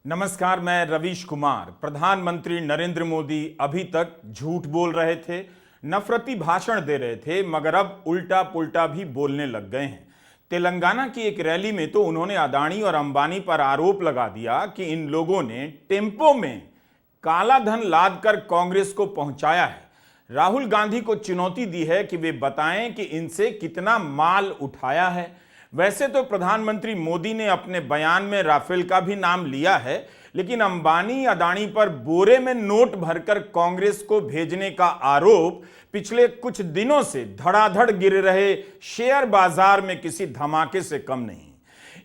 नमस्कार, मैं रवीश कुमार। प्रधानमंत्री नरेंद्र मोदी अभी तक झूठ बोल रहे थे, नफरती भाषण दे रहे थे, मगर अब उल्टा पुल्टा भी बोलने लग गए हैं। तेलंगाना की एक रैली में तो उन्होंने अदानी और अंबानी पर आरोप लगा दिया कि इन लोगों ने टेम्पो में काला धन लादकर कांग्रेस को पहुंचाया है। राहुल गांधी को चुनौती दी है कि वे बताएं कि इनसे कितना माल उठाया है। वैसे तो प्रधानमंत्री मोदी ने अपने बयान में राफेल का भी नाम लिया है, लेकिन अंबानी अदानी पर बोरे में नोट भरकर कांग्रेस को भेजने का आरोप पिछले कुछ दिनों से धड़ाधड़ गिर रहे शेयर बाजार में किसी धमाके से कम नहीं।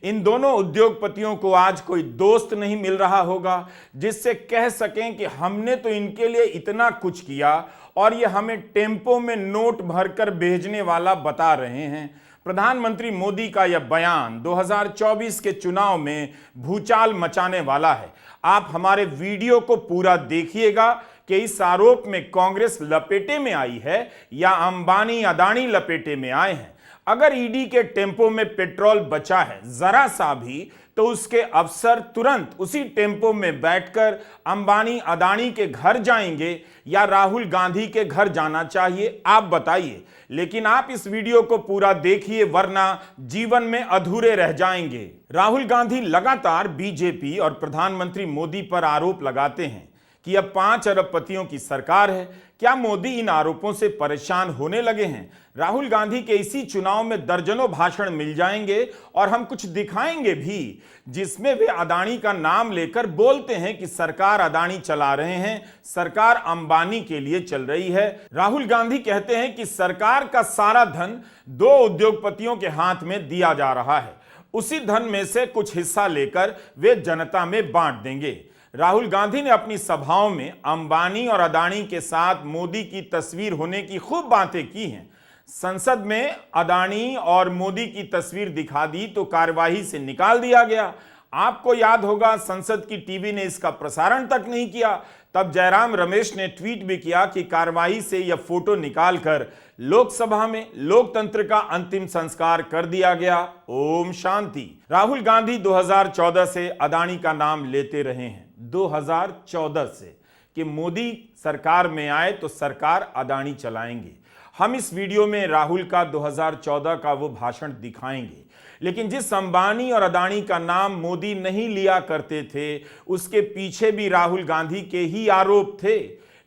इन दोनों उद्योगपतियों को आज कोई दोस्त नहीं मिल रहा होगा जिससे कह सकें कि हमने तो इनके लिए इतना कुछ किया और ये हमें टेम्पो में नोट भरकर भेजने वाला बता रहे हैं। प्रधानमंत्री मोदी का यह बयान 2024 के चुनाव में भूचाल मचाने वाला है। आप हमारे वीडियो को पूरा देखिएगा कि इस आरोप में कांग्रेस लपेटे में आई है या अंबानी अदानी लपेटे में आए हैं। अगर ईडी के टेम्पो में पेट्रोल बचा है जरा सा भी, तो उसके अफसर तुरंत उसी टेम्पो में बैठकर अंबानी अदानी के घर जाएंगे या राहुल गांधी के घर जाना चाहिए, आप बताइए। लेकिन आप इस वीडियो को पूरा देखिए, वरना जीवन में अधूरे रह जाएंगे। राहुल गांधी लगातार बीजेपी और प्रधानमंत्री मोदी पर आरोप लगाते हैं कि अब 5 अरबपतियों की सरकार है। क्या मोदी इन आरोपों से परेशान होने लगे हैं? राहुल गांधी के इसी चुनाव में दर्जनों भाषण मिल जाएंगे और हम कुछ दिखाएंगे भी जिसमें वे अदानी का नाम लेकर बोलते हैं कि सरकार अदानी चला रहे हैं, सरकार अंबानी के लिए चल रही है। राहुल गांधी कहते हैं कि सरकार का सारा धन 2 उद्योगपतियों के हाथ में दिया जा रहा है, उसी धन में से कुछ हिस्सा लेकर वे जनता में बांट देंगे। राहुल गांधी ने अपनी सभाओं में अंबानी और अदानी के साथ मोदी की तस्वीर होने की खूब बातें की हैं। संसद में अदानी और मोदी की तस्वीर दिखा दी तो कार्यवाही से निकाल दिया गया। आपको याद होगा, संसद की टीवी ने इसका प्रसारण तक नहीं किया। तब जयराम रमेश ने ट्वीट भी किया कि कार्यवाही से यह फोटो निकालकर लोकसभा में लोकतंत्र का अंतिम संस्कार कर दिया गया। ओम शांति। राहुल गांधी 2014 से अदानी का नाम लेते रहे हैं, 2014 से, कि मोदी सरकार में आए तो सरकार अदानी चलाएंगे। हम इस वीडियो में राहुल का 2014 का वो भाषण दिखाएंगे। लेकिन जिस अंबानी और अदानी का नाम मोदी नहीं लिया करते थे, उसके पीछे भी राहुल गांधी के ही आरोप थे।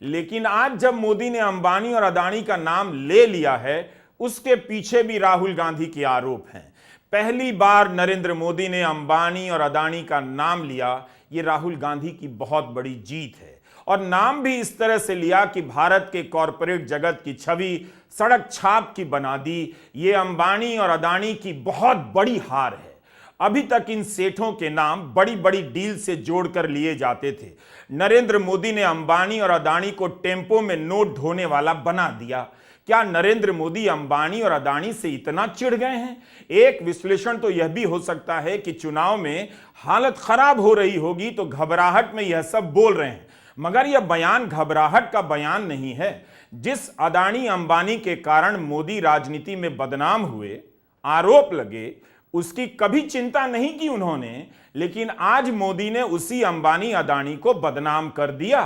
लेकिन आज जब मोदी ने अंबानी और अदानी का नाम ले लिया है, उसके पीछे भी राहुल गांधी के आरोप हैं। पहली बार नरेंद्र मोदी ने अंबानी और अदानी का नाम लिया, ये राहुल गांधी की बहुत बड़ी जीत है। और नाम भी इस तरह से लिया कि भारत के कॉरपोरेट जगत की छवि सड़क छाप की बना दी। ये अंबानी और अदानी की बहुत बड़ी हार है। अभी तक इन सेठों के नाम बड़ी बड़ी डील से जोड़कर लिए जाते थे। नरेंद्र मोदी ने अंबानी और अदानी को टेम्पो में नोट ढोने वाला बना दिया। क्या नरेंद्र मोदी अंबानी और अदानी से इतना चिढ़ गए हैं? एक विश्लेषण तो यह भी हो सकता है कि चुनाव में हालत खराब हो रही होगी तो घबराहट में यह सब बोल रहे हैं, मगर यह बयान घबराहट का बयान नहीं है। जिस अदानी अंबानी के कारण मोदी राजनीति में बदनाम हुए, आरोप लगे, उसकी कभी चिंता नहीं की उन्होंने, लेकिन आज मोदी ने उसी अंबानी अदानी को बदनाम कर दिया।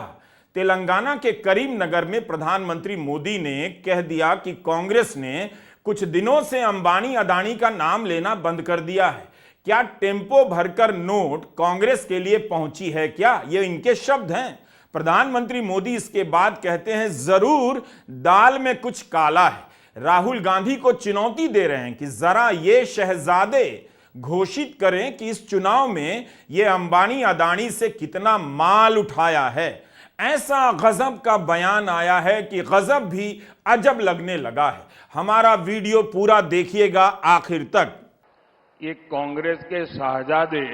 तेलंगाना के करीमनगर में प्रधानमंत्री मोदी ने कह दिया कि कांग्रेस ने कुछ दिनों से अंबानी अदानी का नाम लेना बंद कर दिया है। क्या टेम्पो भरकर नोट कांग्रेस के लिए पहुंची है क्या? ये इनके शब्द हैं। प्रधानमंत्री मोदी इसके बाद कहते हैं, जरूर दाल में कुछ काला है। राहुल गांधी को चुनौती दे रहे हैं कि जरा ये शहजादे घोषित करें कि इस चुनाव में ये अंबानी अदानी से कितना माल उठाया है। ऐसा गजब का बयान आया है कि गजब भी अजब लगने लगा है। हमारा वीडियो पूरा देखिएगा आखिर तक। ये कांग्रेस के शहजादे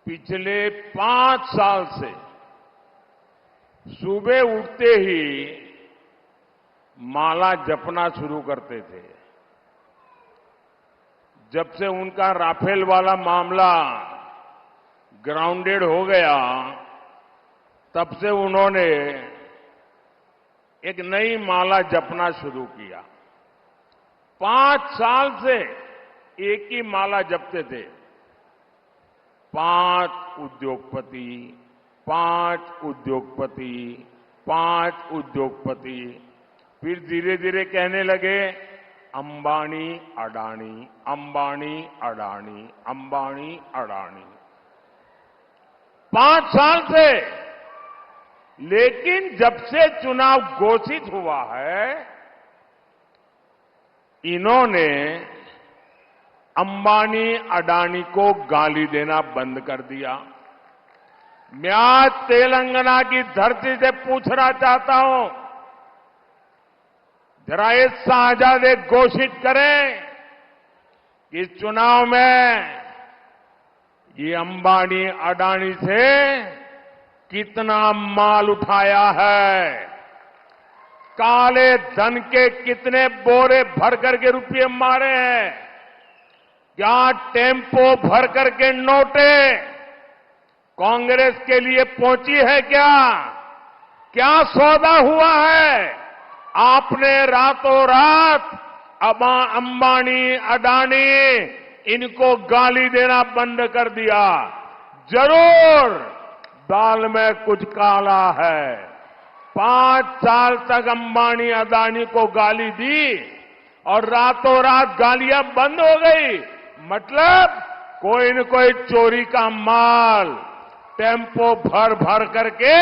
पिछले 5 साल से सुबह उठते ही माला जपना शुरू करते थे। जब से उनका राफेल वाला मामला ग्राउंडेड हो गया, तब से उन्होंने एक नई माला जपना शुरू किया। 5 साल से एक ही माला जपते थे। 5 उद्योगपति, 5 उद्योगपति, 5 उद्योगपति, फिर धीरे धीरे कहने लगे अंबानी अडानी, अंबानी अडानी, अंबानी अडानी। 5 साल से, लेकिन जब से चुनाव घोषित हुआ है, इन्होंने अंबानी अडानी को गाली देना बंद कर दिया। मैं आज तेलंगाना की धरती से पूछना चाहता हूं, जरा ये शाहजादे घोषित करें कि इस चुनाव में ये अंबानी अडानी से कितना माल उठाया है, काले धन के कितने बोरे भर करके रुपये मारे हैं, क्या टेम्पो भर करके नोटे कांग्रेस के लिए पहुंची है क्या सौदा हुआ है? आपने रातों रात अंबानी अडानी इनको गाली देना बंद कर दिया। जरूर दाल में कुछ काला है। 5 साल तक अंबानी अडानी को गाली दी और रातों रात गालियां बंद हो गई। मतलब कोई न कोई चोरी का माल टेम्पो भर भर करके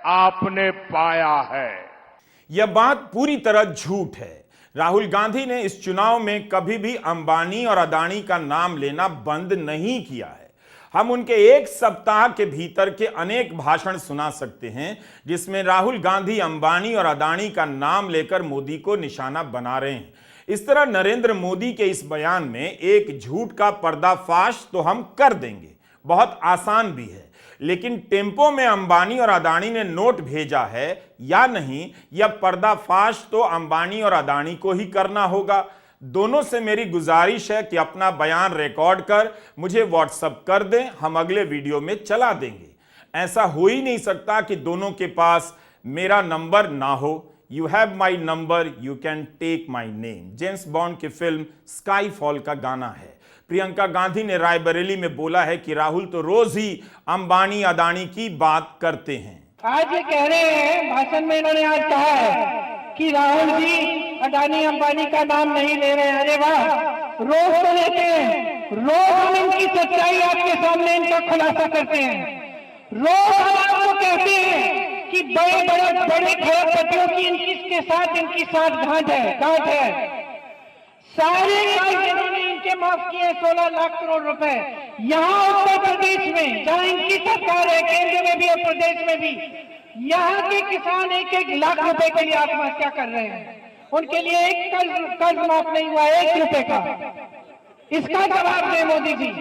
आपने पाया है। यह बात पूरी तरह झूठ है। राहुल गांधी ने इस चुनाव में कभी भी अंबानी और अडानी का नाम लेना बंद नहीं किया है। हम उनके एक सप्ताह के भीतर के अनेक भाषण सुना सकते हैं जिसमें राहुल गांधी अंबानी और अडानी का नाम लेकर मोदी को निशाना बना रहे हैं। इस तरह नरेंद्र मोदी के इस बयान में एक झूठ का पर्दाफाश तो हम कर देंगे, बहुत आसान भी है, लेकिन टेम्पो में अंबानी और अडानी ने नोट भेजा है या नहीं, यह पर्दाफाश तो अंबानी और अडानी को ही करना होगा। दोनों से मेरी गुजारिश है कि अपना बयान रिकॉर्ड कर मुझे व्हाट्सएप कर दें, हम अगले वीडियो में चला देंगे। ऐसा हो ही नहीं सकता कि दोनों के पास मेरा नंबर ना हो। You have my number, you can take my name, James Bond की फिल्म स्काई फॉल का गाना है। प्रियंका गांधी ने रायबरेली में बोला है कि राहुल तो रोज ही अंबानी अडानी की बात करते हैं। आज ये कह रहे हैं, भाषण में इन्होंने आज कहा है कि राहुल जी अडानी अंबानी का नाम नहीं ले रहे हैं। अरे वाह, रोज तो लेते हैं, रोज हम इनकी सच्चाई आपके सामने इनका खुलासा करते हैं। रोज हम आपको कहते हैं कि बड़े खरबपतियों की इनके साथ गांठ है। सारे कर्ज इन्होंने इनके माफ किए 16 लाख करोड़ रुपए। यहाँ उत्तर प्रदेश में जहाँ इनकी सरकार है, केंद्र में भी और प्रदेश में भी, यहाँ के किसान 1-1 लाख रुपए के लिए आत्महत्या कर रहे हैं। उनके लिए एक कर्ज माफ नहीं हुआ 1 रुपए का। इसका जवाब दें मोदी जी।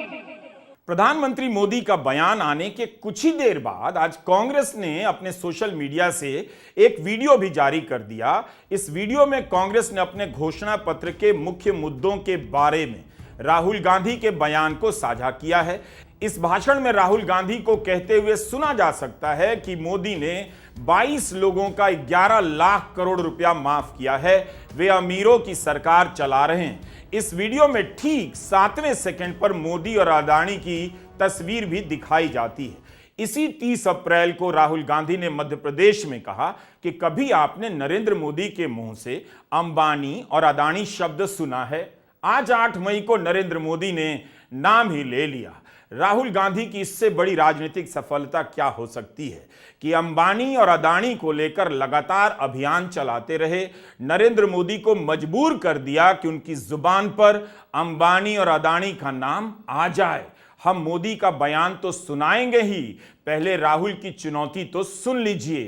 प्रधानमंत्री मोदी का बयान आने के कुछ ही देर बाद आज कांग्रेस ने अपने सोशल मीडिया से एक वीडियो भी जारी कर दिया। इस वीडियो में कांग्रेस ने अपने घोषणा पत्र के मुख्य मुद्दों के बारे में राहुल गांधी के बयान को साझा किया है। इस भाषण में राहुल गांधी को कहते हुए सुना जा सकता है कि मोदी ने 22 लोगों का 11 लाख करोड़ रुपया माफ किया है, वे अमीरों की सरकार चला रहे हैं। इस वीडियो में ठीक 7वें सेकंड पर मोदी और अडानी की तस्वीर भी दिखाई जाती है। इसी 30 अप्रैल को राहुल गांधी ने मध्य प्रदेश में कहा कि कभी आपने नरेंद्र मोदी के मुंह से अंबानी और अडानी शब्द सुना है? आज 8 मई को नरेंद्र मोदी ने नाम ही ले लिया। राहुल गांधी की इससे बड़ी राजनीतिक सफलता क्या हो सकती है कि अंबानी और अडानी को लेकर लगातार अभियान चलाते रहे, नरेंद्र मोदी को मजबूर कर दिया कि उनकी जुबान पर अंबानी और अडानी का नाम आ जाए। हम मोदी का बयान तो सुनाएंगे ही, पहले राहुल की चुनौती तो सुन लीजिए।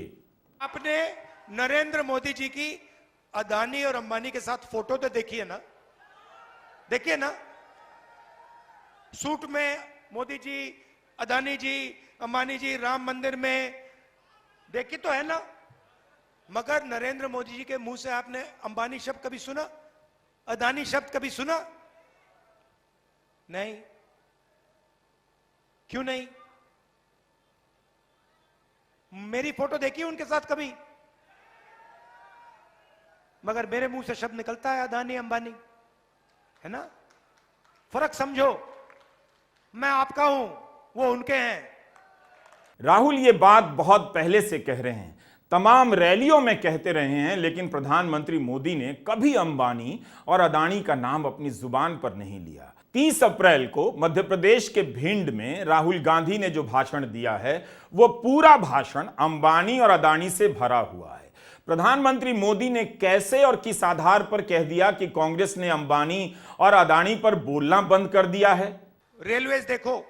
आपने नरेंद्र मोदी जी की अडानी और अंबानी के साथ फोटो तो देखी है ना? देखिए ना, सूट में मोदी जी, अडानी जी, अंबानी जी राम मंदिर में, देखी तो है ना? मगर नरेंद्र मोदी जी के मुंह से आपने अंबानी शब्द कभी सुना? अडानी शब्द कभी सुना? नहीं। क्यों नहीं? मेरी फोटो देखी उनके साथ कभी? मगर मेरे मुंह से शब्द निकलता है अडानी अंबानी, है ना? फर्क समझो। मैं आपका हूं, वो उनके हैं। राहुल ये बात बहुत पहले से कह रहे हैं, तमाम रैलियों में कहते रहे हैं, लेकिन प्रधानमंत्री मोदी ने कभी अंबानी और अदानी का नाम अपनी जुबान पर नहीं लिया। 30 अप्रैल को मध्य प्रदेश के भिंड में राहुल गांधी ने जो भाषण दिया है, वो पूरा भाषण अंबानी और अदानी से भरा हुआ है। प्रधानमंत्री मोदी ने कैसे और किस आधार पर कह दिया कि कांग्रेस ने अंबानी और अदानी पर बोलना बंद कर दिया है? रेलवेज देखो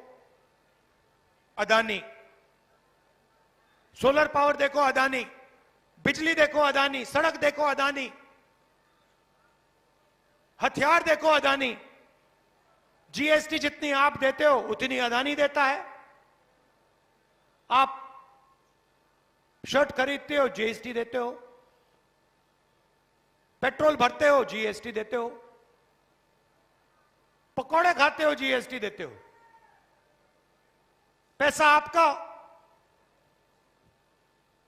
अदानी, सोलर पावर देखो अदानी, बिजली देखो अदानी, सड़क देखो अदानी, हथियार देखो अदानी। जीएसटी जितनी आप देते हो उतनी अदानी देता है। आप शर्ट खरीदते हो जीएसटी देते हो, पेट्रोल भरते हो जीएसटी देते हो, पकौड़े खाते हो जीएसटी देते हो। पैसा आपका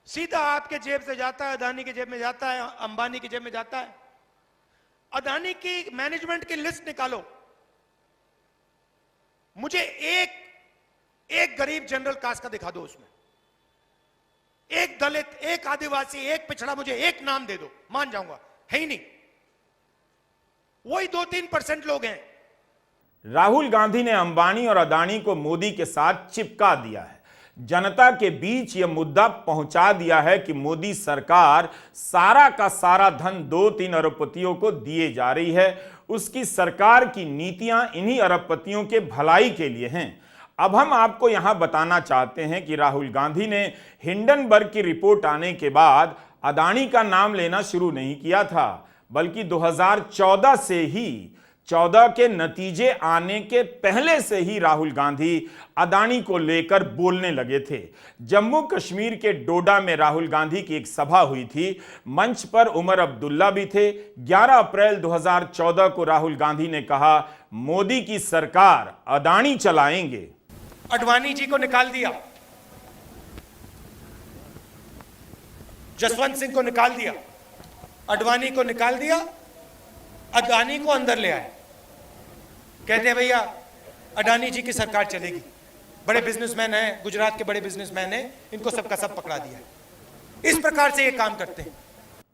सीधा आपके जेब से जाता है, अदानी की जेब में जाता है, अंबानी की जेब में जाता है। अदानी की मैनेजमेंट की लिस्ट निकालो, मुझे एक गरीब जनरल कास्ट का दिखा दो, उसमें एक दलित, एक आदिवासी, एक पिछड़ा, मुझे एक नाम दे दो, मान जाऊंगा। है ही नहीं, वही 2-3% लोग हैं। राहुल गांधी ने अंबानी और अदानी को मोदी के साथ चिपका दिया है, जनता के बीच यह मुद्दा पहुंचा दिया है कि मोदी सरकार सारा का सारा धन 2-3 अरबपतियों को दिए जा रही है। उसकी सरकार की नीतियां इन्हीं अरबपतियों के भलाई के लिए हैं। अब हम आपको यहां बताना चाहते हैं कि राहुल गांधी ने हिंडनबर्ग की रिपोर्ट आने के बाद अदानी का नाम लेना शुरू नहीं किया था, बल्कि 2014 से ही 14 के नतीजे आने के पहले से ही राहुल गांधी अदानी को लेकर बोलने लगे थे। जम्मू कश्मीर के डोडा में राहुल गांधी की एक सभा हुई थी, मंच पर उमर अब्दुल्ला भी थे। 11 अप्रैल 2014 को राहुल गांधी ने कहा, मोदी की सरकार अदानी चलाएंगे। अडवाणी जी को निकाल दिया, जसवंत सिंह को निकाल दिया, अडवाणी को निकाल दिया, अदानी को अंदर ले आए। कहते हैं भैया अडानी जी की सरकार चलेगी, बड़े बिजनेसमैन हैं, गुजरात के बड़े बिजनेसमैन हैं, इनको सबका सब पकड़ा दिया। इस प्रकार से ये काम करते हैं।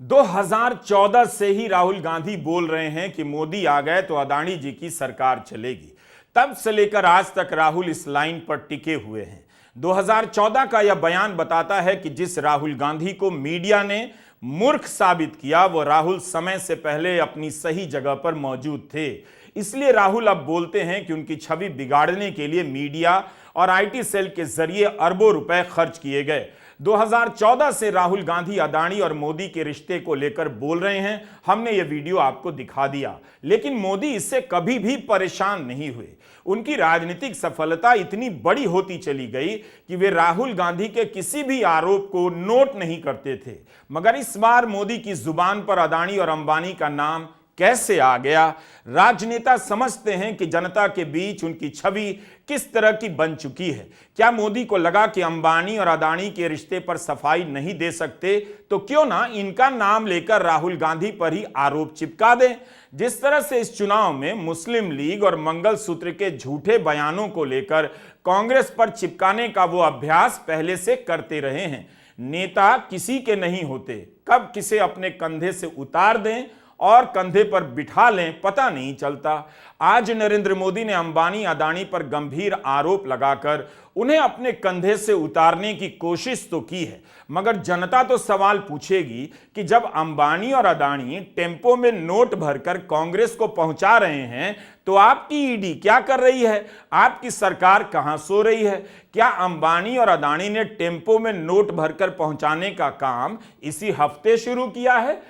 2014 से ही राहुल गांधी बोल रहे हैं कि मोदी आ गए तो अदानी जी की सरकार चलेगी। तब से लेकर आज तक राहुल इस लाइन पर टिके हुए हैं। 2014 का यह बयान बताता है कि जिस राहुल गांधी को मीडिया ने मूर्ख साबित किया, वो राहुल समय से पहले अपनी सही जगह पर मौजूद थे। इसलिए राहुल अब बोलते हैं कि उनकी छवि बिगाड़ने के लिए मीडिया और आईटी सेल के जरिए अरबों रुपए खर्च किए गए। 2014 से राहुल गांधी अदानी और मोदी के रिश्ते को लेकर बोल रहे हैं। हमने ये वीडियो आपको दिखा दिया, लेकिन मोदी इससे कभी भी परेशान नहीं हुए। उनकी राजनीतिक सफलता इतनी बड़ी होती चली गई कि वे राहुल गांधी के किसी भी आरोप को नोट नहीं करते थे। मगर इस बार मोदी की जुबान पर अदानी और अंबानी का नाम कैसे आ गया? राजनेता समझते हैं कि जनता के बीच उनकी छवि किस तरह की बन चुकी है। क्या मोदी को लगा कि अंबानी और अदानी के रिश्ते पर सफाई नहीं दे सकते, तो क्यों ना इनका नाम लेकर राहुल गांधी पर ही आरोप चिपका दें? जिस तरह से इस चुनाव में मुस्लिम लीग और मंगलसूत्र के झूठे बयानों को लेकर कांग्रेस पर चिपकाने का वो अभ्यास पहले से करते रहे हैं। नेता किसी के नहीं होते, कब किसे अपने कंधे से उतार दें और कंधे पर बिठा लें पता नहीं चलता। आज नरेंद्र मोदी ने अंबानी अदानी पर गंभीर आरोप लगाकर उन्हें अपने कंधे से उतारने की कोशिश तो की है, मगर जनता तो सवाल पूछेगी कि जब अंबानी और अदानी टेम्पो में नोट भरकर कांग्रेस को पहुंचा रहे हैं, तो आपकी ईडी क्या कर रही है? आपकी सरकार कहां सो रही है? क्या अंबानी और अदानी ने टेम्पो में नोट भरकर पहुंचाने का काम इसी हफ्ते शुरू किया है?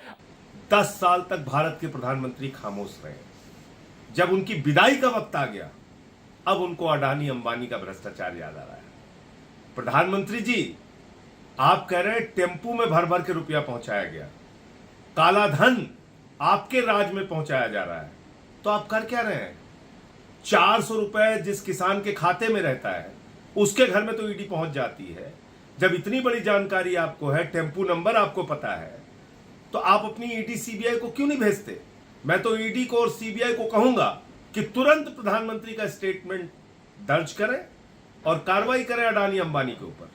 10 साल तक भारत के प्रधानमंत्री खामोश रहे। जब उनकी विदाई का वक्त आ गया, अब उनको अडानी अंबानी का भ्रष्टाचार याद आ रहा है। प्रधानमंत्री जी, आप कह रहे हैं टेम्पू में भर भर के रुपया पहुंचाया गया, काला धन आपके राज में पहुंचाया जा रहा है, तो आप कर क्या रहे हैं? 400 रुपए जिस किसान के खाते में रहता है, उसके घर में तो ईडी पहुंच जाती है। जब इतनी बड़ी जानकारी आपको है, टेम्पू नंबर आपको पता है, तो आप अपनी ईडी सीबीआई को क्यों नहीं भेजते? मैं तो ईडी को और सीबीआई को कहूंगा कि तुरंत प्रधानमंत्री का स्टेटमेंट दर्ज करें और कार्रवाई करें अडानी अंबानी के ऊपर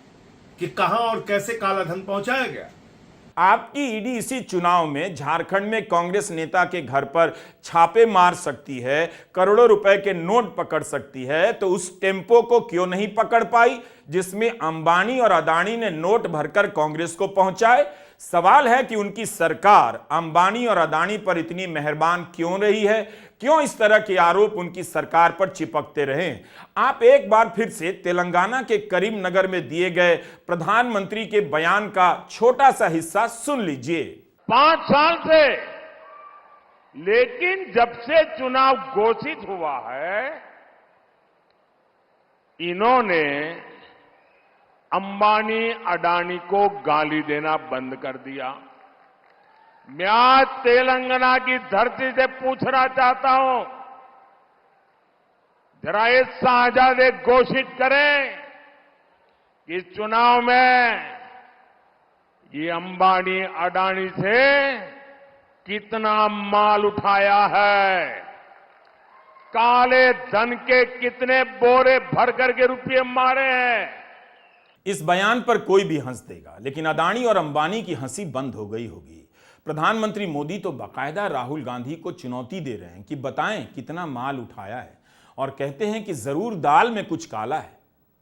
कि कहां और कैसे काला धन पहुंचाया गया। आपकी ईडी इसी चुनाव में झारखंड में कांग्रेस नेता के घर पर छापे मार सकती है, करोड़ों रुपए के नोट पकड़ सकती है, तो उस टेम्पो को क्यों नहीं पकड़ पाई जिसमें अंबानी और अडानी ने नोट भरकर कांग्रेस को पहुंचाए। सवाल है कि उनकी सरकार अंबानी और अडानी पर इतनी मेहरबान क्यों रही है, क्यों इस तरह के आरोप उनकी सरकार पर चिपकते रहे। आप एक बार फिर से तेलंगाना के करीमनगर में दिए गए प्रधानमंत्री के बयान का छोटा सा हिस्सा सुन लीजिए। 5 साल से, लेकिन जब से चुनाव घोषित हुआ है, इन्होंने अंबानी अडानी को गाली देना बंद कर दिया। मैं आज तेलंगाना की धरती से पूछना चाहता हूं, जरा ये शाहजादे घोषित करें कि इस चुनाव में ये अंबानी अडानी से कितना माल उठाया है, काले धन के कितने बोरे भर करके रुपये मारे हैं। इस बयान पर कोई भी हंस देगा, लेकिन अडानी और अंबानी की हंसी बंद हो गई होगी। प्रधानमंत्री मोदी तो बाकायदा राहुल गांधी को चुनौती दे रहे हैं कि बताएं कितना माल उठाया है, और कहते हैं कि जरूर दाल में कुछ काला है।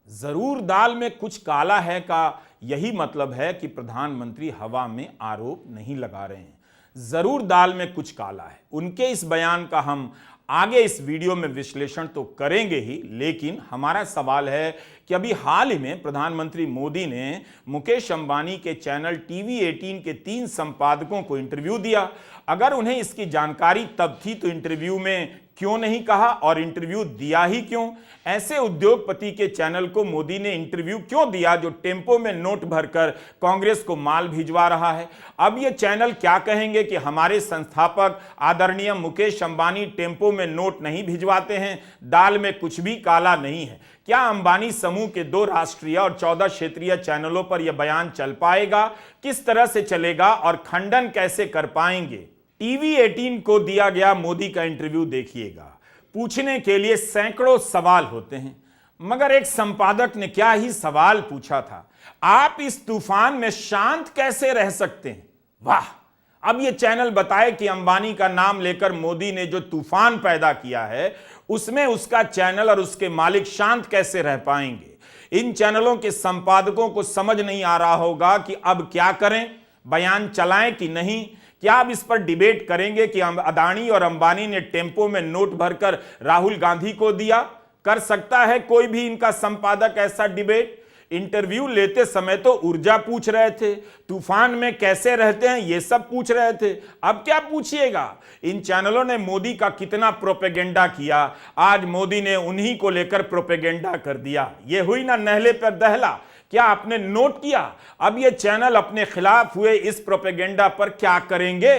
जरूर दाल में कुछ काला है का यही मतलब है कि प्रधानमंत्री हवा में आरोप नहीं लगा रहे हैं। जरूर दाल में कुछ काला है। उनके इस बयान का हम आगे इस वीडियो में विश्लेषण तो करेंगे ही, लेकिन हमारा सवाल है कि अभी हाल ही में प्रधानमंत्री मोदी ने मुकेश अंबानी के चैनल टीवी 18 के 3 संपादकों को इंटरव्यू दिया। अगर उन्हें इसकी जानकारी तब थी तो इंटरव्यू में क्यों नहीं कहा, और इंटरव्यू दिया ही क्यों? ऐसे उद्योगपति के चैनल को मोदी ने इंटरव्यू क्यों दिया जो टेम्पो में नोट भरकर कांग्रेस को माल भिजवा रहा है? अब ये चैनल क्या कहेंगे कि हमारे संस्थापक आदरणीय मुकेश अंबानी टेम्पो में नोट नहीं भिजवाते हैं, दाल में कुछ भी काला नहीं है? क्या अंबानी समूह के 2 राष्ट्रीय और 14 क्षेत्रीय चैनलों पर यह बयान चल पाएगा? किस तरह से चलेगा और खंडन कैसे कर पाएंगे? टीवी 18 को दिया गया मोदी का इंटरव्यू देखिएगा। पूछने के लिए सैकड़ों सवाल होते हैं, मगर एक संपादक ने क्या ही सवाल पूछा था, आप इस तूफान में शांत कैसे रह सकते हैं? वाह! अब यह चैनल बताए कि अंबानी का नाम लेकर मोदी ने जो तूफान पैदा किया है, उसमें उसका चैनल और उसके मालिक शांत कैसे रह पाएंगे? इन चैनलों के संपादकों को समझ नहीं आ रहा होगा कि अब क्या करें, बयान चलाएं कि नहीं? क्या आप इस पर डिबेट करेंगे कि अडानी और अंबानी ने टेम्पो में नोट भरकर राहुल गांधी को दिया? कर सकता है कोई भी इनका संपादक ऐसा डिबेट? इंटरव्यू लेते समय तो ऊर्जा पूछ रहे थे, तूफान में कैसे रहते हैं ये सब पूछ रहे थे, अब क्या पूछिएगा? इन चैनलों ने मोदी का कितना प्रोपेगेंडा किया, आज मोदी ने उन्हीं को लेकर प्रोपेगेंडा कर दिया। ये हुई ना नहले पर दहला। क्या आपने नोट किया? अब ये चैनल अपने खिलाफ हुए इस प्रोपेगेंडा पर क्या करेंगे?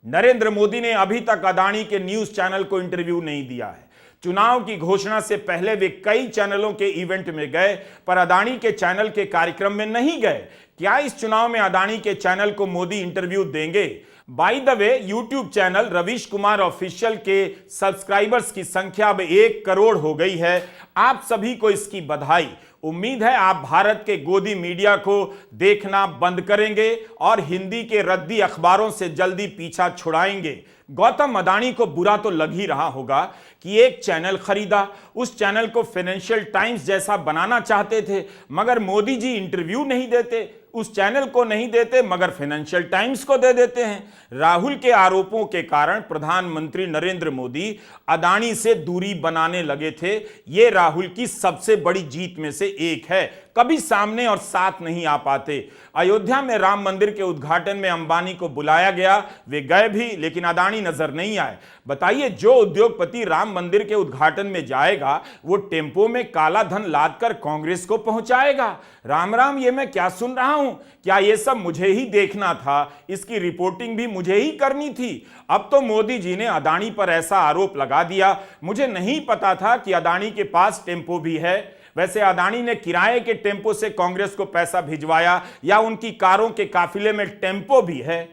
नरेंद्र मोदी ने अभी तक अडानी के न्यूज चैनल को इंटरव्यू नहीं दिया है। चुनाव की घोषणा से पहले वे कई चैनलों के इवेंट में गए, पर अडानी के चैनल के कार्यक्रम में नहीं गए। क्या इस चुनाव में अडानी के चैनल को मोदी इंटरव्यू देंगे? By the way, YouTube channel Ravish Kumar official के सब्सक्राइबर्स की संख्या अब 1 करोड़ हो गई है। आप सभी को इसकी बधाई। उम्मीद है आप भारत के गोदी मीडिया को देखना बंद करेंगे और हिंदी के रद्दी अखबारों से जल्दी पीछा छुड़ाएंगे। गौतम अडानी को बुरा तो लग ही रहा होगा कि एक चैनल खरीदा, उस चैनल को फाइनेंशियल टाइम्स जैसा बनाना चाहते थे, मगर मोदी जी इंटरव्यू नहीं देते, उस चैनल को नहीं देते, मगर फाइनेंशियल टाइम्स को दे देते हैं। राहुल के आरोपों के कारण प्रधानमंत्री नरेंद्र मोदी अडानी से दूरी बनाने लगे थे। यह राहुल की सबसे बड़ी जीत में से एक है। कभी सामने और साथ नहीं आ पाते। अयोध्या में राम मंदिर के उद्घाटन में अंबानी को बुलाया गया, वे गए भी, लेकिन अडानी नजर नहीं आए। बताइए, जो उद्योगपति राम मंदिर के उद्घाटन में जाएगा वो टेम्पो में काला धन लादकर कांग्रेस को पहुंचाएगा? राम राम, ये मैं क्या सुन रहा हूं? क्या ये सब मुझे ही देखना था? इसकी रिपोर्टिंग भी मुझे ही करनी थी? अब तो मोदी जी ने अडानी पर ऐसा आरोप लगा दिया, मुझे नहीं पता था कि अडानी के पास टेम्पो भी है। वैसे अडानी ने किराए के टेम्पो से कांग्रेस को पैसा भिजवाया या उनकी कारों के काफिले में टेम्पो भी है?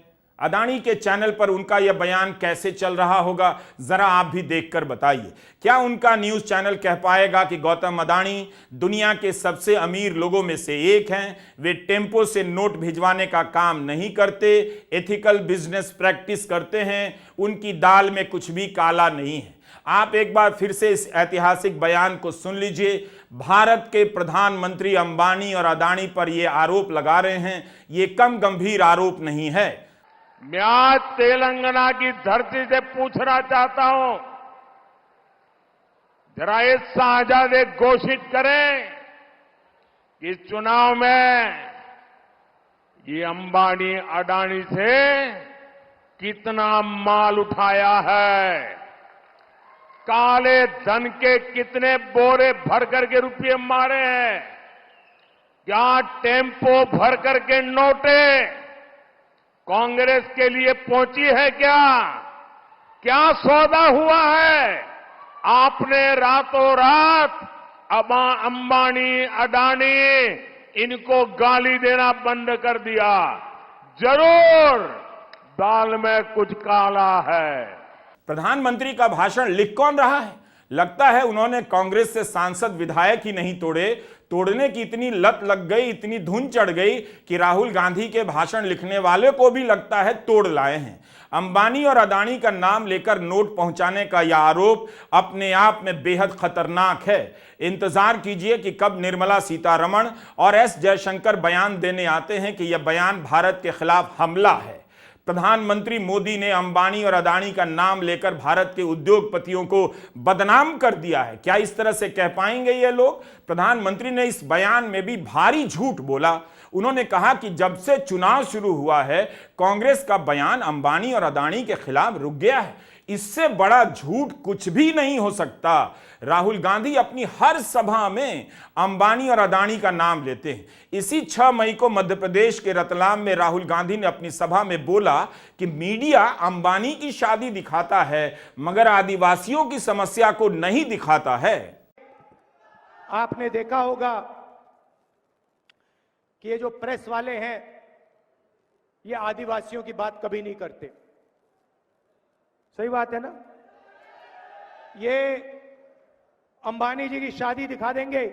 अदानी के चैनल पर उनका यह बयान कैसे चल रहा होगा, जरा आप भी देखकर बताइए। क्या उनका न्यूज चैनल कह पाएगा कि गौतम अदानी दुनिया के सबसे अमीर लोगों में से एक हैं, वे टेम्पो से नोट भिजवाने का काम नहीं करते, एथिकल बिजनेस प्रैक्टिस करते हैं, उनकी दाल में कुछ भी काला नहीं है। आप एक बार फिर से इस ऐतिहासिक बयान को सुन लीजिए। भारत के प्रधानमंत्री अंबानी और अदानी पर यह आरोप लगा रहे हैं, ये कम गंभीर आरोप नहीं है। मैं आज तेलंगाना की धरती से पूछना चाहता हूं, जरा ये साझादे घोषित करें कि इस चुनाव में ये अंबानी अडानी से कितना माल उठाया है, काले धन के कितने बोरे भर करके रुपये मारे हैं, क्या टेम्पो भर करके नोटे कांग्रेस के लिए पहुंची है, क्या सौदा हुआ है। आपने रातों रात अंबानी अडानी इनको गाली देना बंद कर दिया। जरूर दाल में कुछ काला है। प्रधानमंत्री का भाषण लिख कौन रहा है? लगता है उन्होंने कांग्रेस से सांसद विधायक ही नहीं तोड़ने की इतनी लत लग गई, इतनी धुन चढ़ गई कि राहुल गांधी के भाषण लिखने वाले को भी लगता है तोड़ लाए हैं। अंबानी और अदानी का नाम लेकर नोट पहुंचाने का यह आरोप अपने आप में बेहद खतरनाक है। इंतजार कीजिए कि कब निर्मला सीतारमण और एस जयशंकर बयान देने आते हैं कि यह बयान भारत के खिलाफ हमला है। प्रधानमंत्री मोदी ने अंबानी और अदानी का नाम लेकर भारत के उद्योगपतियों को बदनाम कर दिया है। क्या इस तरह से कह पाएंगे ये लोग? प्रधानमंत्री ने इस बयान में भी भारी झूठ बोला। उन्होंने कहा कि जब से चुनाव शुरू हुआ है कांग्रेस का बयान अंबानी और अदानी के खिलाफ रुक गया है। इससे बड़ा झूठ कुछ भी नहीं हो सकता। राहुल गांधी अपनी हर सभा में अंबानी और अदानी का नाम लेते हैं। इसी 6 मई को मध्य प्रदेश के रतलाम में राहुल गांधी ने अपनी सभा में बोला कि मीडिया अंबानी की शादी दिखाता है मगर आदिवासियों की समस्या को नहीं दिखाता है। आपने देखा होगा कि ये जो प्रेस वाले हैं ये आदिवासियों की बात कभी नहीं करते। सही बात है ना? ये अंबानी जी की शादी दिखा देंगे,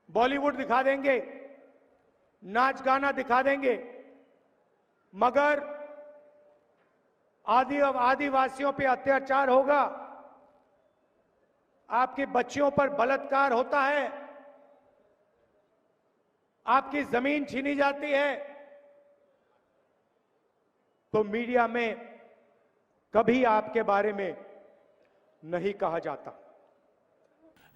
बॉलीवुड दिखा देंगे, नाच गाना दिखा देंगे, मगर आदिवासियों पे अत्याचार होगा, आपकी बच्चियों पर बलात्कार होता है, आपकी जमीन छीनी जाती है, तो मीडिया में कभी आपके बारे में नहीं कहा जाता।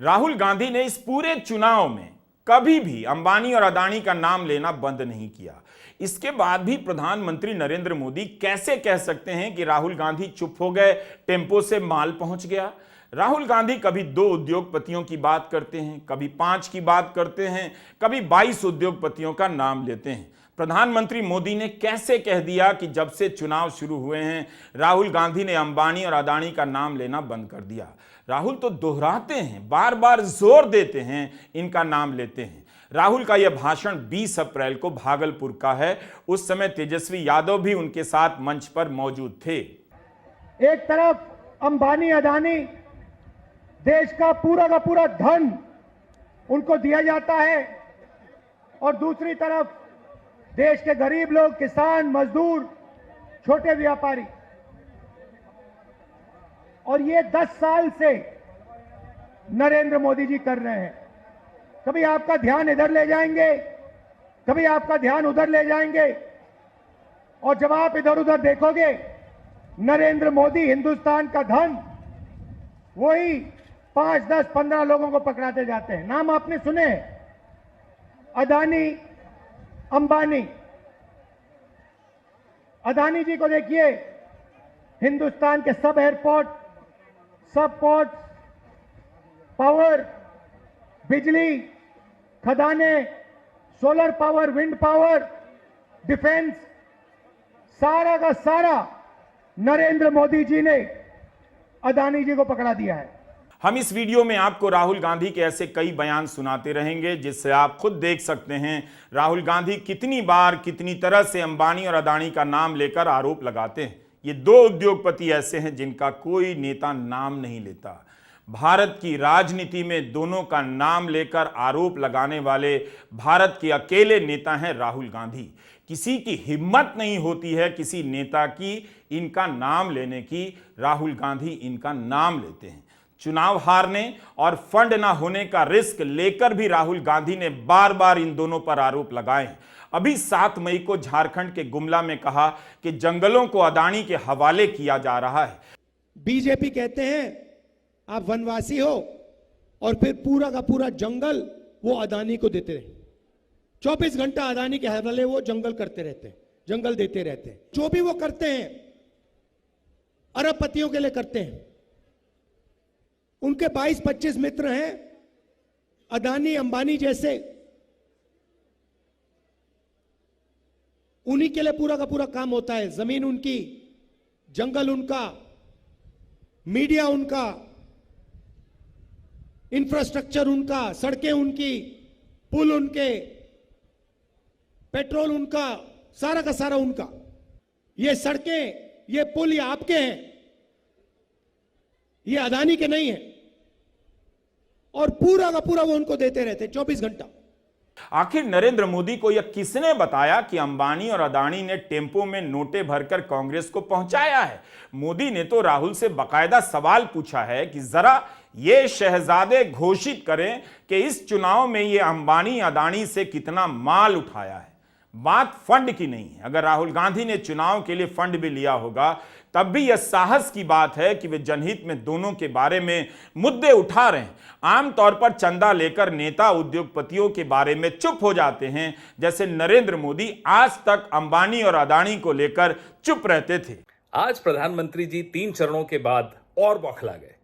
राहुल गांधी ने इस पूरे चुनाव में कभी भी अंबानी और अदानी का नाम लेना बंद नहीं किया। इसके बाद भी प्रधानमंत्री नरेंद्र मोदी कैसे कह सकते हैं कि राहुल गांधी चुप हो गए, टेम्पो से माल पहुंच गया? राहुल गांधी कभी 2 उद्योगपतियों की बात करते हैं, कभी 5 की बात करते हैं, कभी 22 उद्योगपतियों का नाम लेते हैं। प्रधानमंत्री मोदी ने कैसे कह दिया कि जब से चुनाव शुरू हुए हैं राहुल गांधी ने अंबानी और अदानी का नाम लेना बंद कर दिया? राहुल तो दोहराते हैं, बार बार जोर देते हैं, इनका नाम लेते हैं। राहुल का यह भाषण 20 अप्रैल को भागलपुर का है। उस समय तेजस्वी यादव भी उनके साथ मंच पर मौजूद थे। एक तरफ अंबानी अदानी देश का पूरा धन उनको दिया जाता है और दूसरी तरफ देश के गरीब लोग, किसान, मजदूर, छोटे व्यापारी, और ये 10 साल से नरेंद्र मोदी जी कर रहे हैं। कभी आपका ध्यान इधर ले जाएंगे, कभी आपका ध्यान उधर ले जाएंगे, और जब आप इधर उधर देखोगे नरेंद्र मोदी हिंदुस्तान का धन वही 5, 10, 15 लोगों को पकड़ाते जाते हैं। नाम आपने सुने, अदानी, अंबानी। अदानी जी को देखिए, हिंदुस्तान के सब एयरपोर्ट, सब पोर्ट, पावर, बिजली, खदाने, solar power, wind power, defence, सारा का सारा नरेंद्र मोदी जी ने अदानी जी को पकड़ा दिया है। हम इस वीडियो में आपको राहुल गांधी के ऐसे कई बयान सुनाते रहेंगे जिससे आप खुद देख सकते हैं राहुल गांधी कितनी बार कितनी तरह से अंबानी और अदानी का नाम लेकर आरोप लगाते हैं। ये दो उद्योगपति ऐसे हैं जिनका कोई नेता नाम नहीं लेता। भारत की राजनीति में दोनों का नाम लेकर आरोप लगाने वाले भारत के अकेले नेता हैं राहुल गांधी। किसी की हिम्मत नहीं होती है किसी नेता की इनका नाम लेने की। राहुल गांधी इनका नाम लेते हैं। चुनाव हारने और फंड ना होने का रिस्क लेकर भी राहुल गांधी ने बार बार इन दोनों पर आरोप लगाए हैं। अभी 7 मई को झारखंड के गुमला में कहा कि जंगलों को अदानी के हवाले किया जा रहा है। बीजेपी कहते हैं आप वनवासी हो और फिर पूरा का पूरा जंगल वो अदानी को देते रहे। 24 घंटा अदानी के हवाले वो जंगल करते रहते हैं, जंगल देते रहते हैं। जो भी वो करते हैं अरबपतियों के लिए करते हैं। उनके 22-25 मित्र हैं अदानी अंबानी जैसे, उन्हीं के लिए पूरा का पूरा काम होता है। जमीन उनकी, जंगल उनका, मीडिया उनका, इंफ्रास्ट्रक्चर उनका, सड़कें उनकी, पुल उनके, पेट्रोल उनका, सारा का सारा उनका। ये सड़कें, ये पुल ये आपके हैं, ये अदानी के नहीं है। और पूरा का पूरा वो उनको देते रहते 24 घंटा। आखिर नरेंद्र मोदी को यह किसने बताया कि अंबानी और अदानी ने टेम्पो में नोटें भरकर कांग्रेस को पहुंचाया है? मोदी ने तो राहुल से बाकायदा सवाल पूछा है कि जरा ये शहजादे घोषित करें कि इस चुनाव में ये अंबानी अदानी से कितना माल उठाया है। बात फंड की नहीं है। अगर राहुल गांधी ने चुनाव के लिए फंड भी लिया होगा तब भी यह साहस की बात है कि वे जनहित में दोनों के बारे में मुद्दे उठा रहे हैं। आमतौर पर चंदा लेकर नेता उद्योगपतियों के बारे में चुप हो जाते हैं, जैसे नरेंद्र मोदी आज तक अंबानी और अदानी को लेकर चुप रहते थे। आज प्रधानमंत्री जी 3 चरणों के बाद और बौखला गए,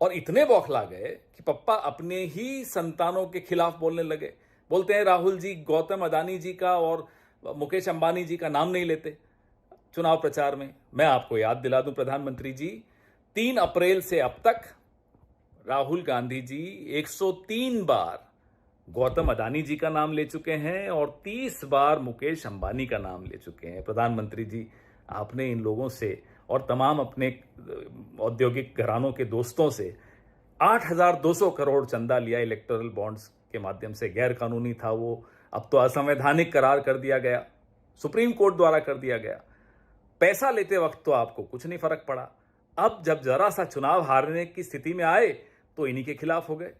और इतने बौखला गए कि पप्पा अपने ही संतानों के खिलाफ बोलने लगे। बोलते हैं राहुल जी गौतम अदानी जी का और मुकेश अंबानी जी का नाम नहीं लेते चुनाव प्रचार में। मैं आपको याद दिला दूं प्रधानमंत्री जी, 3 अप्रैल से अब तक राहुल गांधी जी 103 बार गौतम अदानी जी का नाम ले चुके हैं और 30 बार मुकेश अंबानी का नाम ले चुके हैं। प्रधानमंत्री जी, आपने इन लोगों से और तमाम अपने औद्योगिक घरानों के दोस्तों से 8,200 करोड़ चंदा लिया इलेक्टोरल बॉन्ड्स के माध्यम से। गैर कानूनी था वो, अब तो असंवैधानिक करार कर दिया गया, सुप्रीम कोर्ट द्वारा कर दिया गया। पैसा लेते वक्त तो आपको कुछ नहीं फर्क पड़ा, अब जब जरा सा चुनाव हारने की स्थिति में आए तो इन्हीं के खिलाफ हो गए।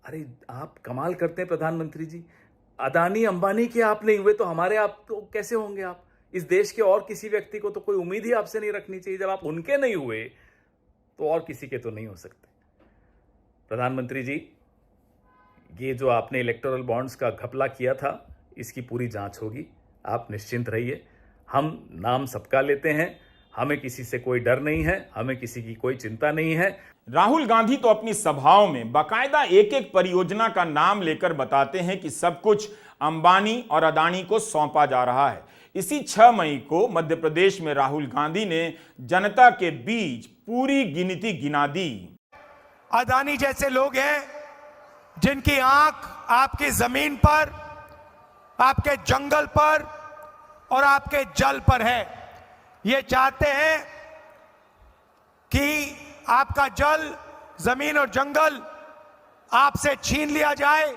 अरे आप कमाल करते हैं प्रधानमंत्री जी। अदानी अंबानी के आप नहीं हुए तो हमारे आप तो कैसे होंगे? आप इस देश के और किसी व्यक्ति को तो कोई उम्मीद ही आपसे नहीं रखनी चाहिए। जब आप उनके नहीं हुए तो और किसी के तो नहीं हो सकते। प्रधानमंत्री जी, ये जो आपने इलेक्टोरल बॉन्ड्स का घपला किया था इसकी पूरी जांच होगी, आप निश्चिंत रहिए। हम नाम सबका लेते हैं, हमें किसी से कोई डर नहीं है, हमें किसी की कोई चिंता नहीं है। राहुल गांधी तो अपनी सभाओं में बाकायदा एक एक परियोजना का नाम लेकर बताते हैं कि सब कुछ अंबानी और अदानी को सौंपा जा रहा है। इसी 6 मई को मध्य प्रदेश में राहुल गांधी ने जनता के बीच पूरी गिनती गिना दी। अदानी जैसे लोग हैं जिनकी आंख आपकी जमीन पर, आपके जंगल पर और आपके जल पर है। ये चाहते हैं कि आपका जल, जमीन और जंगल आपसे छीन लिया जाए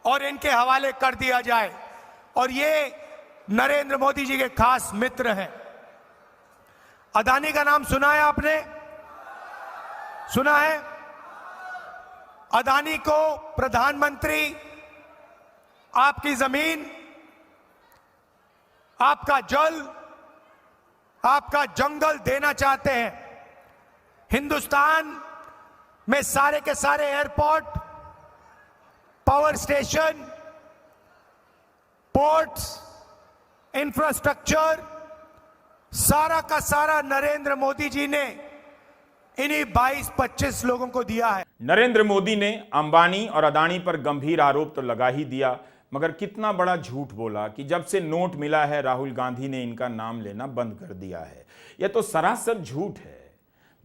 और इनके हवाले कर दिया जाए। और ये नरेंद्र मोदी जी के खास मित्र हैं। अदानी का नाम सुना है आपने? सुना है? अदानी को प्रधानमंत्री आपकी जमीन, आपका जल, आपका जंगल देना चाहते हैं। हिंदुस्तान में सारे के सारे airport, power station, ports, infrastructure, सारा का सारा नरेंद्र मोदी जी ने इन्हीं 22-25 लोगों को दिया है। नरेंद्र मोदी ने अंबानी और अदानी पर गंभीर आरोप तो लगा ही दिया, मगर कितना बड़ा झूठ बोला कि जब से नोट मिला है राहुल गांधी ने इनका नाम लेना बंद कर दिया है। यह तो सरासर झूठ है।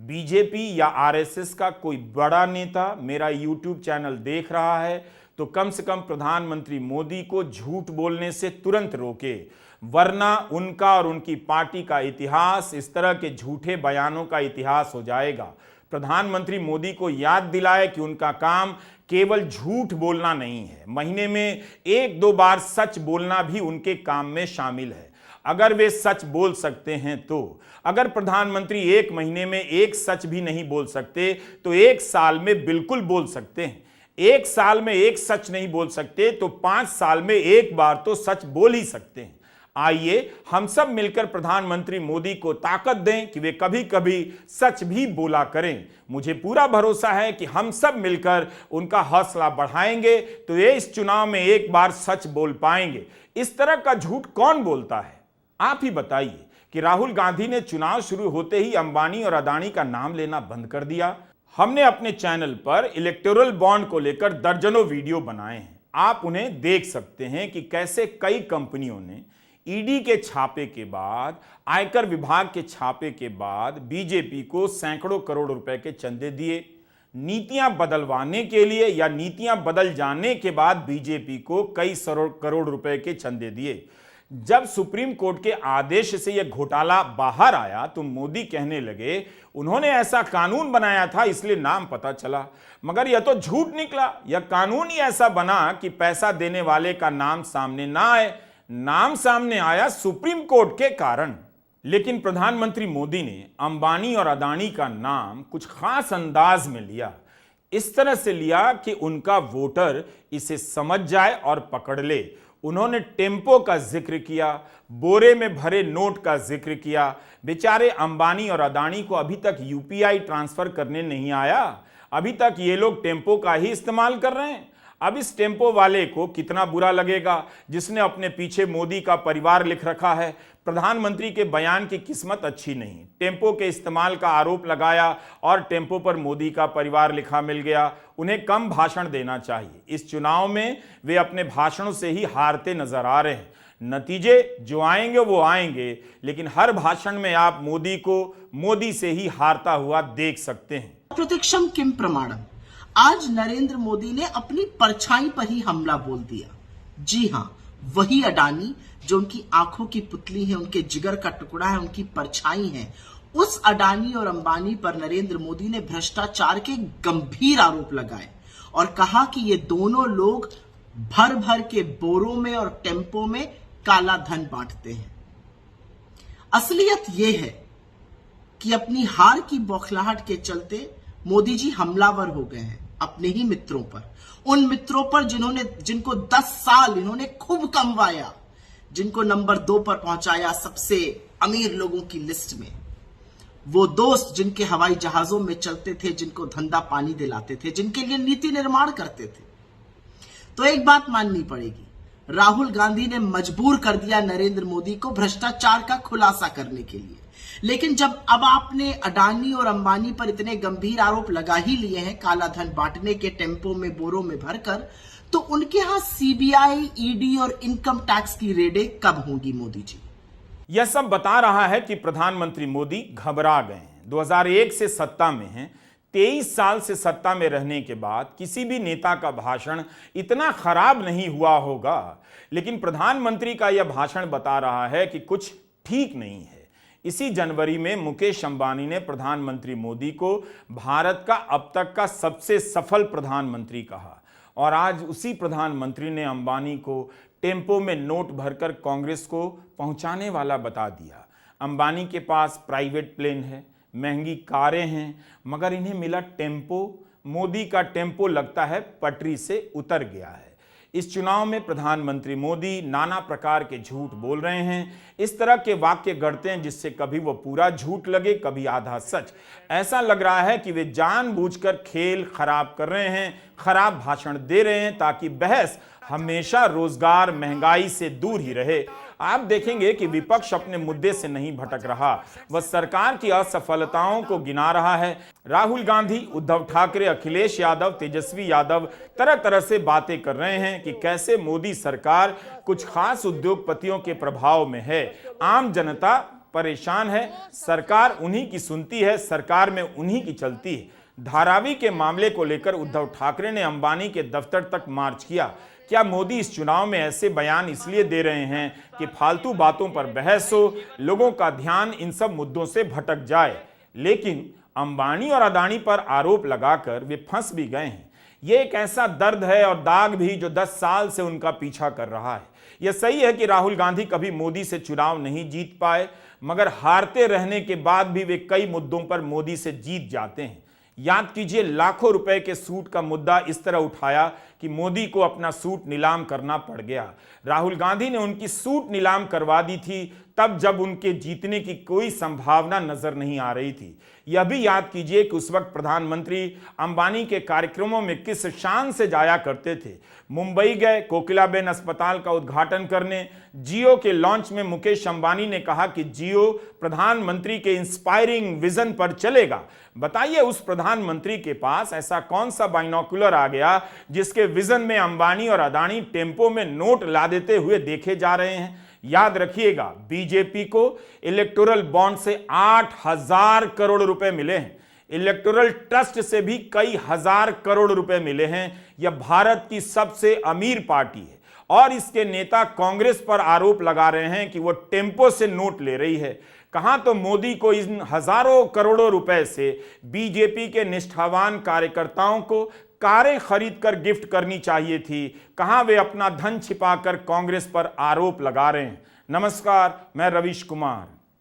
बीजेपी या आरएसएस का कोई बड़ा नेता मेरा यूट्यूब चैनल देख रहा है तो कम से कम प्रधानमंत्री मोदी को झूठ बोलने से तुरंत रोके, वरना उनका और उनकी पार्टी का इतिहास इस तरह के झूठे बयानों का इतिहास हो जाएगा। प्रधानमंत्री मोदी को याद दिलाए कि उनका काम केवल झूठ बोलना नहीं है, महीने में 1-2 बार सच बोलना भी उनके काम में शामिल है। अगर वे सच बोल सकते हैं तो, अगर प्रधानमंत्री 1 महीने में एक सच भी नहीं बोल सकते तो 1 साल में बिल्कुल बोल सकते हैं। 1 साल में एक सच नहीं बोल सकते तो 5 साल में 1 बार तो सच बोल ही सकते हैं। आइए हम सब मिलकर प्रधानमंत्री मोदी को ताकत दें कि वे कभी कभी सच भी बोला करें। मुझे पूरा भरोसा है कि हम सब मिलकर उनका हौसला बढ़ाएंगे तो ये इस चुनाव में 1 बार सच बोल पाएंगे। इस तरह का झूठ कौन बोलता है? आप ही बताइए कि राहुल गांधी ने चुनाव शुरू होते ही अंबानी और अडानी का नाम लेना बंद कर दिया। हमने अपने चैनल पर इलेक्टोरल बॉन्ड को लेकर दर्जनों वीडियो बनाए हैं, आप उन्हें देख सकते हैं कि कैसे कई कंपनियों ने ईडी के छापे के बाद, आयकर विभाग के छापे के बाद बीजेपी को सैकड़ों करोड़ रुपए के चंदे दिए। नीतियां बदलवाने के लिए या नीतियां बदल जाने के बाद बीजेपी को कई करोड़ रुपए के चंदे दिए। जब सुप्रीम कोर्ट के आदेश से यह घोटाला बाहर आया तो मोदी कहने लगे उन्होंने ऐसा कानून बनाया था इसलिए नाम पता चला, मगर यह तो झूठ निकला। यह कानून ही ऐसा बना कि पैसा देने वाले का नाम सामने ना आए। नाम सामने आया सुप्रीम कोर्ट के कारण। लेकिन प्रधानमंत्री मोदी ने अंबानी और अडानी का नाम कुछ खास अंदाज में लिया, इस तरह से लिया कि उनका वोटर इसे समझ जाए और पकड़ ले। उन्होंने टेम्पो का जिक्र किया, बोरे में भरे नोट का जिक्र किया। बेचारे अंबानी और अडानी को अभी तक यूपीआई ट्रांसफर करने नहीं आया, अभी तक ये लोग टेम्पो का ही इस्तेमाल कर रहे हैं। अब इस टेम्पो वाले को कितना बुरा लगेगा जिसने अपने पीछे मोदी का परिवार लिख रखा है। प्रधानमंत्री के बयान की किस्मत अच्छी नहीं, टेम्पो के इस्तेमाल का आरोप लगाया और टेम्पो पर मोदी का परिवार लिखा मिल गया। उन्हें कम भाषण देना चाहिए। इस चुनाव में वे अपने भाषणों से ही हारते नजर आ रहे हैं। नतीजे जो आएंगे वो आएंगे, लेकिन हर भाषण में आप मोदी को मोदी से ही हारता हुआ देख सकते हैं। प्रतीक्षम किम प्रमाणम, आज नरेंद्र मोदी ने अपनी परछाई पर ही हमला बोल दिया। जी हां, वही अडानी जो उनकी आंखों की पुतली है, उनके जिगर का टुकड़ा है, उनकी परछाई है, उस अडानी और अंबानी पर नरेंद्र मोदी ने भ्रष्टाचार के गंभीर आरोप लगाए और कहा कि ये दोनों लोग भर भर के बोरों में और टेम्पो में काला धन बांटते हैं। असलियत यह है कि अपनी हार की बौखलाहट के चलते मोदी जी हमलावर हो गए हैं अपने ही मित्रों पर, उन मित्रों पर जिनको 10 साल इन्होंने खूब कमवाया, जिनको नंबर 2 पर पहुंचाया सबसे अमीर लोगों की लिस्ट में। वो दोस्त जिनके हवाई जहाजों में चलते थे, जिनको धंधा पानी दिलाते थे, जिनके लिए नीति निर्माण करते थे। तो एक बात माननी पड़ेगी, राहुल गांधी ने मजबूर कर दिया नरेंद्र मोदी को भ्रष्टाचार का खुलासा करने के लिए। लेकिन जब अब आपने अडानी और अंबानी पर इतने गंभीर आरोप लगा ही लिए हैं काला धन बांटने के, टेम्पो में बोरों में भरकर, तो उनके यहां सीबीआई, ईडी और इनकम टैक्स की रेडें कब होंगी मोदी जी? यह सब बता रहा है कि प्रधानमंत्री मोदी घबरा गए हैं। 2001 से सत्ता में हैं, 23 साल से सत्ता में रहने के बाद किसी भी नेता का भाषण इतना खराब नहीं हुआ होगा, लेकिन प्रधानमंत्री का यह भाषण बता रहा है कि कुछ ठीक नहीं है। इसी जनवरी में मुकेश अंबानी ने प्रधानमंत्री मोदी को भारत का अब तक का सबसे सफल प्रधानमंत्री कहा और आज उसी प्रधानमंत्री ने अंबानी को टेम्पो में नोट भरकर कांग्रेस को पहुंचाने वाला बता दिया। अंबानी के पास प्राइवेट प्लेन है, महंगी कारें हैं, मगर इन्हें मिला टेम्पो। मोदी का टेम्पो लगता है पटरी से उतर गया है। इस चुनाव में प्रधानमंत्री मोदी नाना प्रकार के झूठ बोल रहे हैं। इस तरह के वाक्य गढ़ते हैं जिससे कभी वो पूरा झूठ लगे, कभी आधा सच। ऐसा लग रहा है कि वे जानबूझकर खेल खराब कर रहे हैं, खराब भाषण दे रहे हैं ताकि बहस हमेशा रोजगार, महंगाई से दूर ही रहे। आप देखेंगे कि विपक्ष अपने मुद्दे से नहीं भटक रहा, वह सरकार की असफलताओं को गिना रहा है। राहुल गांधी, उद्धव ठाकरे, अखिलेश यादव, तेजस्वी यादव तरह तरह से बातें कर रहे हैं कि कैसे मोदी सरकार कुछ खास उद्योगपतियों के प्रभाव में है, आम जनता परेशान है, सरकार उन्हीं की सुनती है, सरकार में उन्हीं की चलती है। धारावी के मामले को लेकर उद्धव ठाकरे ने अंबानी के दफ्तर तक मार्च किया। क्या मोदी इस चुनाव में ऐसे बयान इसलिए दे रहे हैं कि फालतू बातों पर बहस हो, लोगों का ध्यान इन सब मुद्दों से भटक जाए? लेकिन अंबानी और अडानी पर आरोप लगाकर वे फंस भी गए हैं। ये एक ऐसा दर्द है और दाग भी जो 10 साल से उनका पीछा कर रहा है। यह सही है कि राहुल गांधी कभी मोदी से चुनाव नहीं जीत पाए, मगर हारते रहने के बाद भी वे कई मुद्दों पर मोदी से जीत जाते हैं। याद कीजिए, लाखों रुपए के सूट का मुद्दा इस तरह उठाया कि मोदी को अपना सूट नीलाम करना पड़ गया। राहुल गांधी ने उनकी सूट नीलाम करवा दी थी तब जब उनके जीतने की कोई संभावना नजर नहीं आ रही थी। यह भी याद कीजिए कि उस वक्त प्रधानमंत्री अंबानी के कार्यक्रमों में किस शान से जाया करते थे। मुंबई गए कोकिलाबेन अस्पताल का उद्घाटन करने। जियो के लॉन्च में मुकेश अंबानी ने कहा कि जियो प्रधानमंत्री के इंस्पायरिंग विजन पर चलेगा। बताइए, उस प्रधानमंत्री के पास ऐसा कौन सा बाइनोकुलर आ गया जिसके विजन में अंबानी और अडानी टेम्पो में नोट ला देते हुए देखे जा रहे हैं? याद रखिएगा, बीजेपी को इलेक्टोरल बॉन्ड से 8,000 करोड़ रुपए मिले हैं। इलेक्टोरल ट्रस्ट से भी कई हजार करोड़ रुपए मिले हैं। यह भारत की सबसे अमीर पार्टी है और इसके नेता कांग्रेस पर आरोप लगा रहे हैं कि वो टेम्पो से नोट ले रही है। कहां तो मोदी को इन हजारों करोड़ों रुपए से बीजेपी के निष्ठावान कार्यकर्ताओं को कारें खरीदकर गिफ्ट करनी चाहिए थी, कहां वे अपना धन छिपाकर कांग्रेस पर आरोप लगा रहे हैं। नमस्कार, मैं रवीश कुमार।